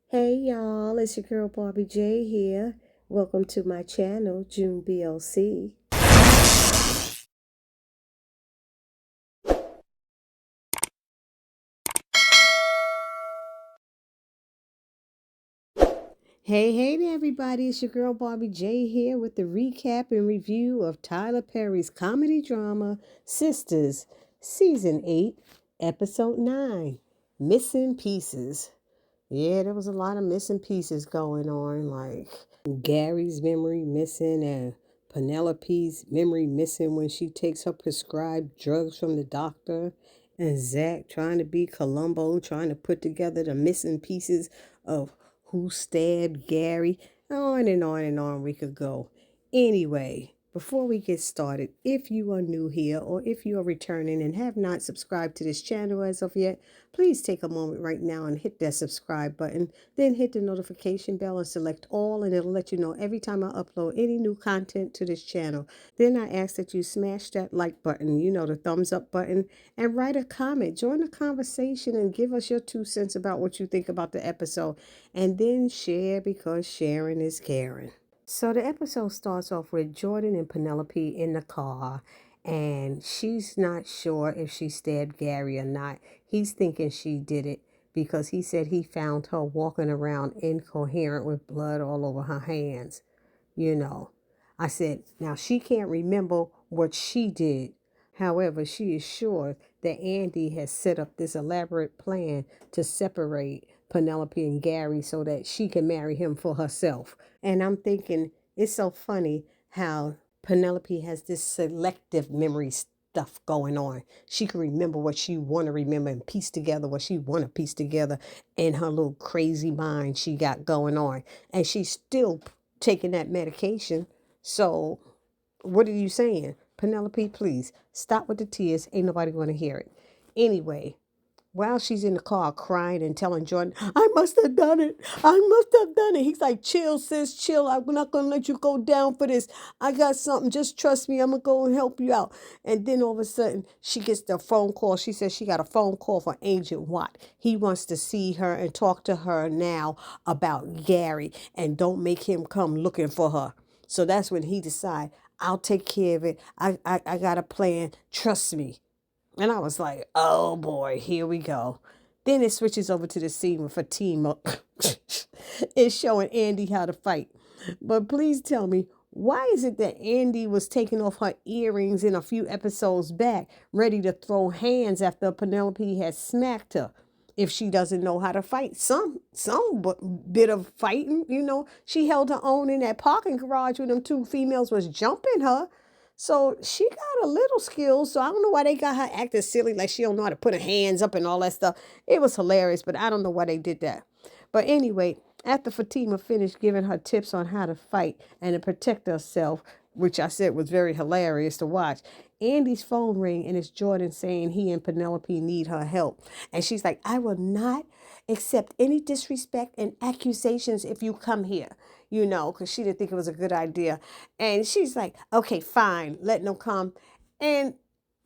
Hey y'all, it's your girl Barbie J here. Welcome to my channel, June BLC. Hey there everybody, it's your girl Barbie J here with the recap and review of Tyler Perry's comedy drama, SISTAS, Season 8, Episode 9, Missing Pieces. Yeah, there was a lot of missing pieces going on, like Gary's memory missing and Penelope's memory missing when she takes her prescribed drugs from the doctor, and Zack trying to be Columbo, trying to put together the missing pieces of who stabbed Gary. On and on and on we could go. Anyway, before we get started, if you are new here or if you are returning and have not subscribed to this channel as of yet, please take a moment right now and hit that subscribe button, then hit the notification bell and select all, and it'll let you know every time I upload any new content to this channel. Then I ask that you smash that like button, the thumbs up button, and write a comment. Join the conversation and give us your 2 cents about what you think about the episode. And then share, because sharing is caring. So the episode starts off with Jordan and Penelope in the car, and she's not sure if she stabbed Gary or not. He's thinking she did it because he said he found her walking around incoherent with blood all over her hands. you know. I said, now she can't remember what she did. However, she is sure that Andy has set up this elaborate plan to separate Penelope and Gary so that she can marry him for herself. And I'm thinking, it's so funny how Penelope has this selective memory stuff going on. She can remember what she want to remember and piece together what she want to piece together in her little crazy mind she got going on. And she's still taking that medication. So what are you saying? Penelope, please stop with the tears. Ain't nobody going to hear it. Anyway, while she's in the car crying and telling Jordan, I must have done it. I must have done it. He's like, chill, sis, chill. I'm not going to let you go down for this. I got something. Just trust me. I'm going to go and help you out. And then all of a sudden, she gets the phone call. She says she got a phone call for Agent Watt. He wants to see her and talk to her now about Gary, and don't make him come looking for her. So that's when he decides, I'll take care of it. I got a plan. Trust me. And I was like, oh boy, here we go. Then it switches over to the scene with Fatima. It's showing Andy how to fight. But please tell me, why is it that Andy was taking off her earrings in a few episodes back, ready to throw hands after Penelope had smacked her? If she doesn't know how to fight, some bit of fighting. She held her own in that parking garage when them two females was jumping her. So she got a little skill. So I don't know why they got her acting silly, like she don't know how to put her hands up and all that stuff. It was hilarious, but I don't know why they did that. But anyway, after Fatima finished giving her tips on how to fight and to protect herself, which I said was very hilarious to watch, Andy's phone rang and it's Jordan saying he and Penelope need her help. And she's like, I will not accept any disrespect and accusations if you come here, because she didn't think it was a good idea. And she's like, okay, fine, let them come. And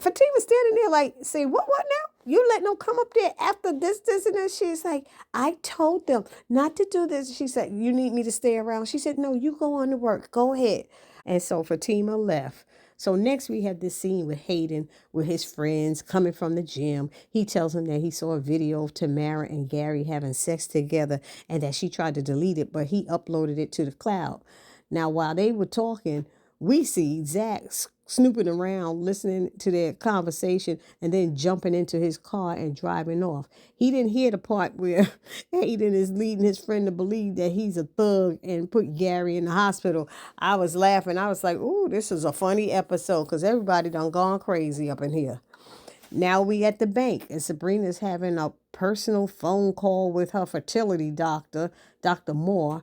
Fatima's standing there like, say, what now? You letting them come up there after this, and that? She's like, I told them not to do this. She said, you need me to stay around? She said, no, you go on to work. Go ahead. And so Fatima left. So next we had this scene with Hayden with his friends coming from the gym. He tells him that he saw a video of Tamara and Gary having sex together and that she tried to delete it, but he uploaded it to the cloud. Now, while they were talking, we see Zack snooping around, listening to their conversation, and then jumping into his car and driving off. He didn't hear the part where Hayden is leading his friend to believe that he's a thug and put Gary in the hospital. I was laughing. I was like, ooh, this is a funny episode because everybody done gone crazy up in here. Now we at the bank, and Sabrina's having a personal phone call with her fertility doctor, Dr. Moore,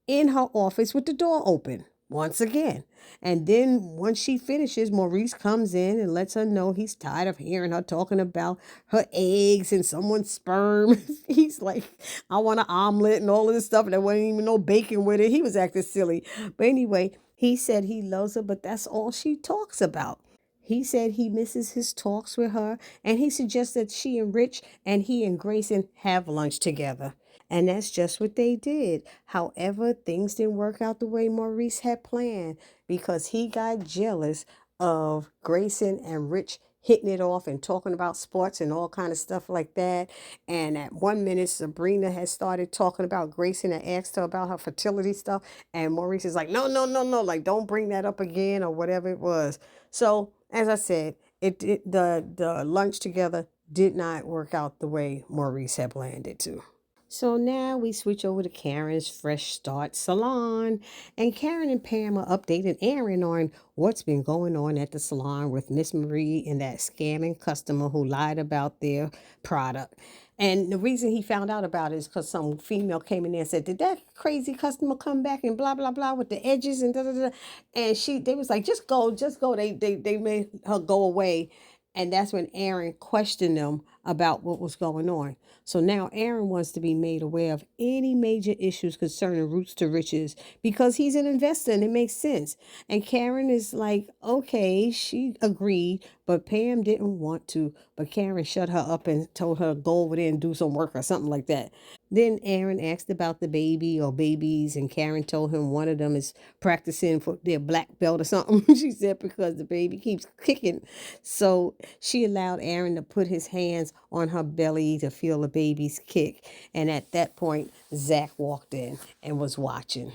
in her office with the door open once again. And then once she finishes, Maurice comes in and lets her know he's tired of hearing her talking about her eggs and someone's sperm. He's like, I want an omelet and all of this stuff, and there wasn't even no bacon with it. He was acting silly. But anyway, he said he loves her, but that's all she talks about. He said he misses his talks with her, and he suggests that she and Rich and he and Grayson have lunch together. And that's just what they did. However, things didn't work out the way Maurice had planned because he got jealous of Grayson and Rich hitting it off and talking about sports and all kind of stuff like that. And at 1 minute, Sabrina had started talking about Grayson and asked her about her fertility stuff. And Maurice is like, no, no, no, no, like don't bring that up again or whatever it was. So as I said, the lunch together did not work out the way Maurice had planned it to. So now we switch over to Karen's Fresh Start Salon. And Karen and Pam are updating Aaron on what's been going on at the salon with Miss Marie and that scamming customer who lied about their product. And the reason he found out about it is because some female came in there and said, did that crazy customer come back and blah, blah, blah with the edges and da, da, da. And they was like, just go, just go. They made her go away. And that's when Aaron questioned them about what was going on. So now Aaron wants to be made aware of any major issues concerning Roots to Riches because he's an investor and it makes sense. And Karen is like, okay, she agreed, but Pam didn't want to. But Karen shut her up and told her to go over there and do some work or something like that. Then Aaron asked about the baby or babies, and Karen told him one of them is practicing for their black belt or something. She said because the baby keeps kicking. So she allowed Aaron to put his hands on her belly to feel the baby's kick. And at that point, Zack walked in and was watching.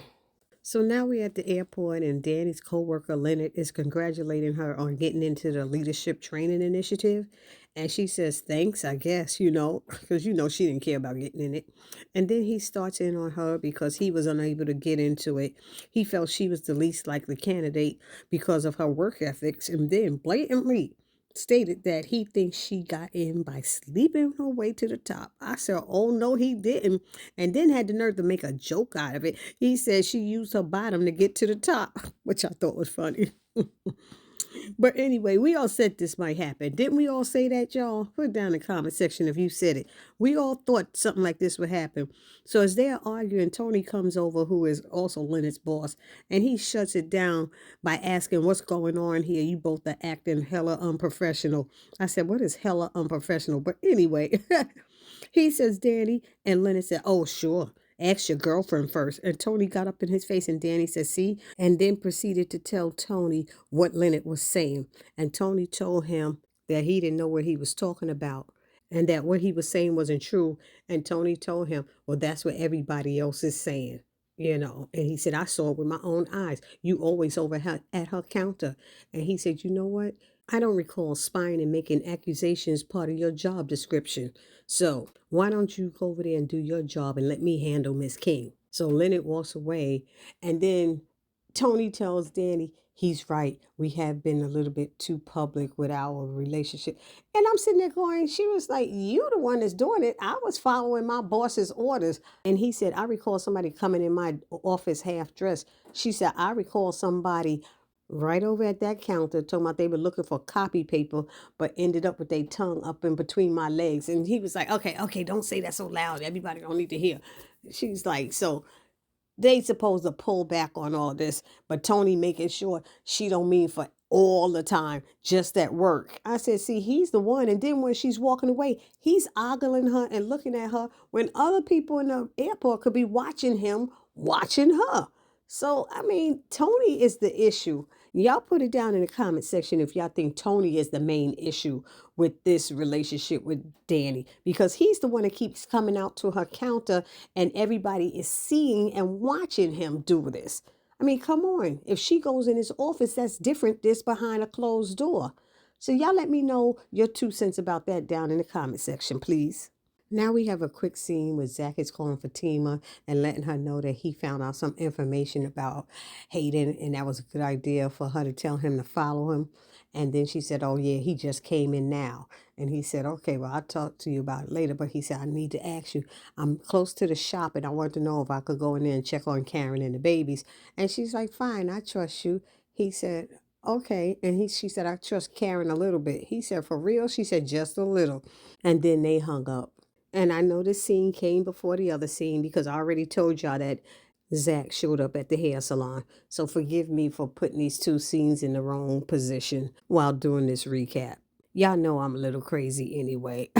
So now we're at the airport, and Danny's coworker Leonard is congratulating her on getting into the leadership training initiative. And she says, thanks, I guess, because she didn't care about getting in it. And then he starts in on her because he was unable to get into it. He felt she was the least likely candidate because of her work ethics, and then blatantly stated that he thinks she got in by sleeping her way to the top. I said, oh, no, he didn't. And then had the nerve to make a joke out of it. He said she used her bottom to get to the top, which I thought was funny. But anyway, we all said this might happen. Didn't we all say that, y'all? Put it down in the comment section if you said it. We all thought something like this would happen. So as they're arguing, Tony comes over, who is also Leonard's boss, and he shuts it down by asking, what's going on here? You both are acting hella unprofessional. I said, what is hella unprofessional? But anyway, he says, Danny, and Leonard said, oh, sure. Ask your girlfriend first. And Tony got up in his face and Danny said, see, and then proceeded to tell Tony what Leonard was saying. And Tony told him that he didn't know what he was talking about and that what he was saying wasn't true. And Tony told him, well, that's what everybody else is saying. And he said, I saw it with my own eyes. You always over at her counter. And he said, you know what? I don't recall spying and making accusations part of your job description. So why don't you go over there and do your job and let me handle Miss King? So Leonard walks away, and then Tony tells Danny he's right. We have been a little bit too public with our relationship. And I'm sitting there going, she was like, you the one that's doing it. I was following my boss's orders. And he said, I recall somebody coming in my office half dressed. She said, I recall somebody right over at that counter talking about they were looking for copy paper but ended up with their tongue up in between my legs. And he was like, okay, don't say that so loud, everybody don't need to hear. She's like, so they supposed to pull back on all this, but Tony making sure she don't mean for all the time, just at work. I said, see, he's the one. And then when she's walking away, he's ogling her and looking at her when other people in the airport could be watching him, watching her. So, I mean, Tony is the issue. Y'all put it down in the comment section if y'all think Tony is the main issue with this relationship with Danny, because he's the one that keeps coming out to her counter and everybody is seeing and watching him do this. I mean, come on. If she goes in his office, that's different. This behind a closed door. So y'all let me know your 2 cents about that down in the comment section, please. Now we have a quick scene where Zack is calling Fatima and letting her know that he found out some information about Hayden, and that was a good idea for her to tell him to follow him. And then she said, oh, yeah, he just came in now. And he said, okay, well, I'll talk to you about it later. But he said, I need to ask you. I'm close to the shop, and I want to know if I could go in there and check on Karen and the babies. And she's like, fine, I trust you. He said, okay. And she said, I trust Karen a little bit. He said, for real? She said, just a little. And then they hung up. And I know this scene came before the other scene because I already told y'all that Zack showed up at the hair salon. So forgive me for putting these 2 scenes in the wrong position while doing this recap. Y'all know I'm a little crazy anyway.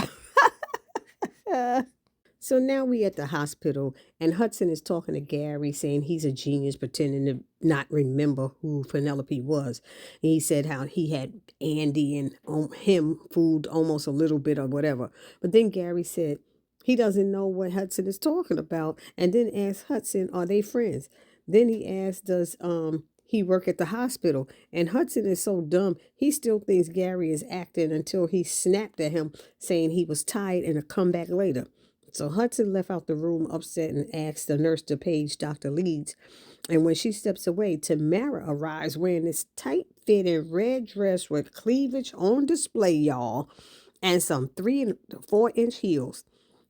So now we at the hospital, and Hudson is talking to Gary, saying he's a genius, pretending to not remember who Penelope was. And he said how he had Andy and him fooled almost a little bit or whatever. But then Gary said he doesn't know what Hudson is talking about, and then asked Hudson, "Are they friends?" Then he asked, "Does he work at the hospital?" And Hudson is so dumb, he still thinks Gary is acting until he snapped at him, saying he was tired and to come back later. So Hudson left out the room upset and asked the nurse to page Dr. Leeds. And when she steps away, Tamara arrives wearing this tight-fitting red dress with cleavage on display, y'all, and some 3 and 4 inch heels.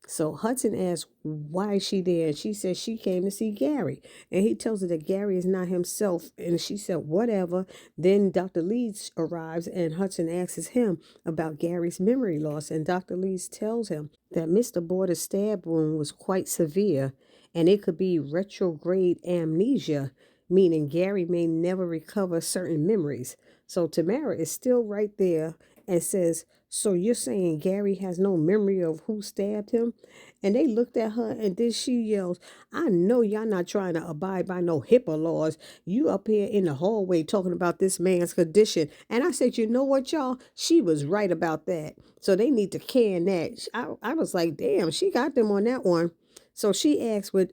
So Hudson asks, why is she there? And she says she came to see Gary. And he tells her that Gary is not himself. And she said, whatever. Then Dr. Leeds arrives and Hudson asks him about Gary's memory loss. And Dr. Leeds tells him that Mr. Border's stab wound was quite severe and it could be retrograde amnesia, meaning Gary may never recover certain memories. So Tamara is still right there and says, so you're saying Gary has no memory of who stabbed him? And they looked at her and then she yells, I know y'all not trying to abide by no HIPAA laws. You up here in the hallway talking about this man's condition. And I said, you know what, y'all? She was right about that. So they need to can that. I was like, damn, she got them on that one. So she asked, would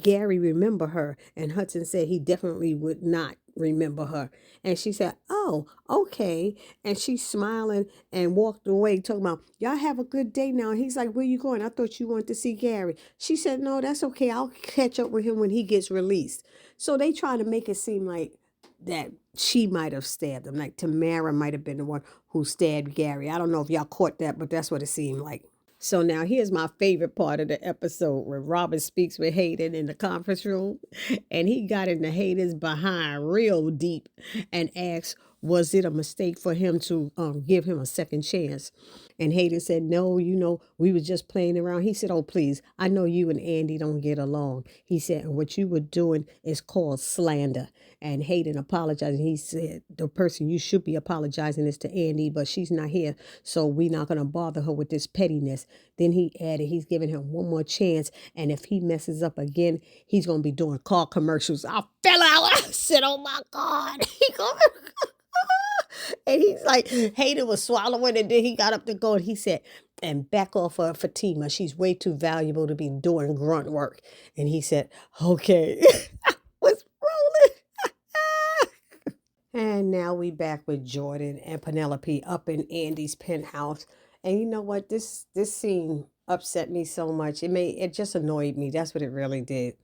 Gary remember her? And Hudson said he definitely would not remember her. And she said, oh, okay. And she's smiling and walked away talking about, y'all have a good day now. And he's like, where you going? I thought you wanted to see Gary. She said, no, that's okay. I'll catch up with him when he gets released. So they try to make it seem like that she might have stabbed him. Like Tamara might have been the one who stabbed Gary. I don't know if y'all caught that, but that's what it seemed like. So now here's my favorite part of the episode where Robin speaks with Hayden in the conference room, and he got into Hayden's behind real deep and asked, was it a mistake for him to give him a second chance? And Hayden said, no, we were just playing around. He said, oh, please, I know you and Andy don't get along. He said, and what you were doing is called slander. And Hayden apologized. He said, the person you should be apologizing is to Andy, but she's not here, so we're not going to bother her with this pettiness. Then he added, he's giving him one more chance, and if he messes up again, he's going to be doing car commercials. I fell out. I said, oh, my God. He going and he's like, Hayden was swallowing, and then he got up to go, and he said, and back off of Fatima. She's way too valuable to be doing grunt work. And he said, okay. Was rolling. And now we back with Jordan and Penelope up in Andy's penthouse. And you know what? This scene upset me so much. It just annoyed me. That's what it really did.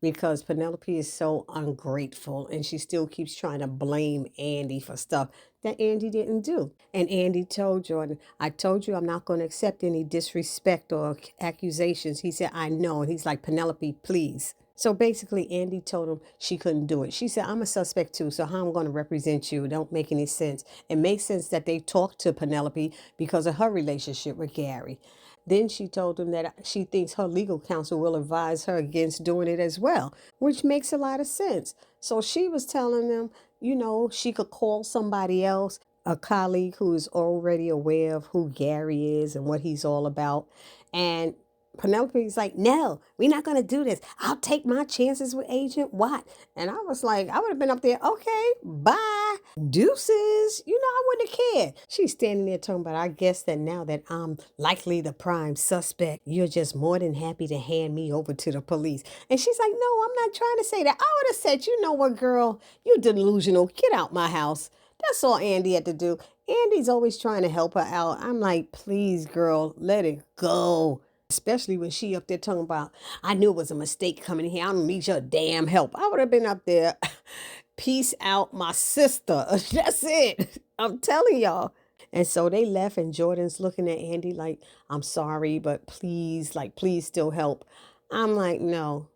Because Penelope is so ungrateful and she still keeps trying to blame Andy for stuff that Andy didn't do. And Andy told Jordan, I told you I'm not going to accept any disrespect or accusations. He said, I know. And he's like, Penelope, please. So basically, Andy told him she couldn't do it. She said, I'm a suspect too, so how am I going to represent you? It don't make any sense. It makes sense that they talked to Penelope because of her relationship with Gary. Then she told him that she thinks her legal counsel will advise her against doing it as well, which makes a lot of sense. So she was telling them, she could call somebody else, a colleague who is already aware of who Gary is and what he's all about. And Penelope's like, no, we're not going to do this. I'll take my chances with Agent Watt. And I was like, I would have been up there, okay, bye, deuces. I wouldn't have cared. She's standing there talking about, I guess that now that I'm likely the prime suspect, you're just more than happy to hand me over to the police. And she's like, no, I'm not trying to say that. I would have said, you know what, girl, you delusional. Get out my house. That's all Andy had to do. Andy's always trying to help her out. I'm like, please, girl, let it go. Especially when she up there talking about, I knew it was a mistake coming here. I don't need your damn help. I would have been up there. Peace out, my sister. That's it. I'm telling y'all. And so they left and Jordan's looking at Andy like, I'm sorry, but please, please still help. I'm like, no.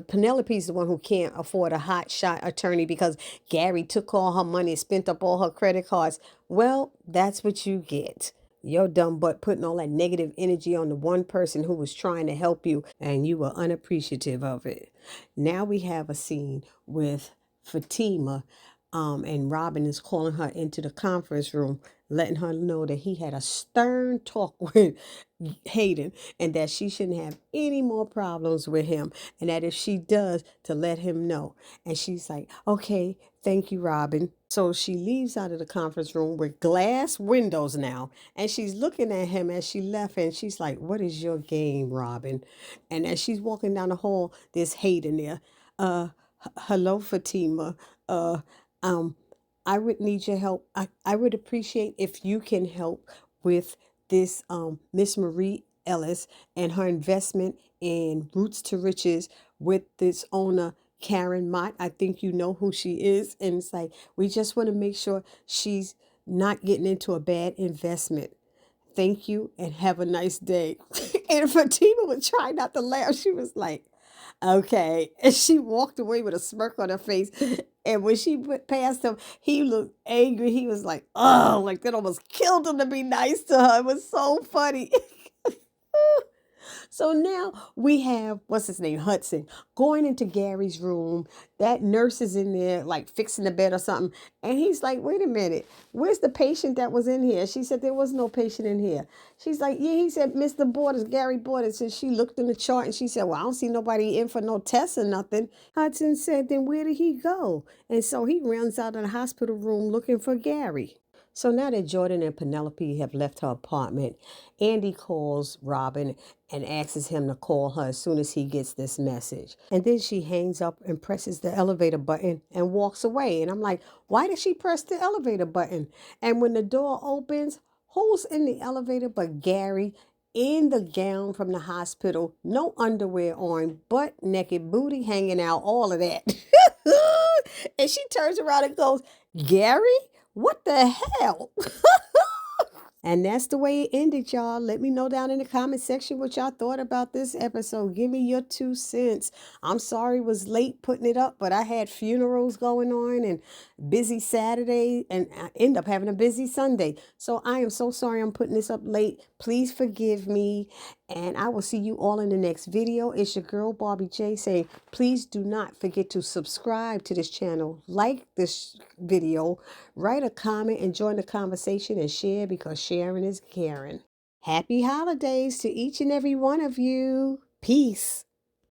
Penelope's the one who can't afford a hot shot attorney because Gary took all her money, spent up all her credit cards. Well, that's what you get. Your dumb butt putting all that negative energy on the one person who was trying to help you and you were unappreciative of it. Now we have a scene with Fatima and Robin is calling her into the conference room letting her know that he had a stern talk with Hayden and that she shouldn't have any more problems with him, and that if she does, to let him know. And she's like, okay, thank you, Robin. So she leaves out of the conference room with glass windows now, and she's looking at him as she left, and she's like, what is your game, Robin? And as she's walking down the hall, there's Hayden there. Hello, Fatima. Uh, um, I would need your help. I would appreciate if you can help with this Miss Marie Ellis and her investment in Roots to Riches with this owner, Karen Mott. I think you know who she is. And it's like, we just want to make sure she's not getting into a bad investment. Thank you and have a nice day. And Fatima was trying not to laugh. She was like, okay. And she walked away with a smirk on her face. And when she went past him, he looked angry. He was like, oh, like that almost killed him to be nice to her. It was so funny. So now we have, what's his name, Hudson, going into Gary's room. That nurse is in there, like fixing the bed or something. And he's like, wait a minute, where's the patient that was in here? She said, there was no patient in here. She's like, yeah, he said, Mr. Borders, Gary Borders. And she looked in the chart and she said, well, I don't see nobody in for no tests or nothing. Hudson said, then where did he go? And so he runs out of the hospital room looking for Gary. So now that Jordan and Penelope have left her apartment, Andy calls Robin and asks him to call her as soon as he gets this message. And then she hangs up and presses the elevator button and walks away. And I'm like, why did she press the elevator button? And when the door opens, who's in the elevator but Gary in the gown from the hospital, no underwear on, butt naked, booty hanging out, all of that. And she turns around and goes, Gary? What the hell? And that's the way it ended, y'all. Let me know down in the comment section what y'all thought about this episode. Give me your 2 cents. I'm sorry it was late putting it up, but I had funerals going on and busy Saturday, and I end up having a busy Sunday. So I am so sorry I'm putting this up late. Please forgive me, and I will see you all in the next video. It's your girl, Barbie J, saying please do not forget to subscribe to this channel, like this video, write a comment, and join the conversation and share, because sharing is caring. Happy holidays to each and every one of you. Peace.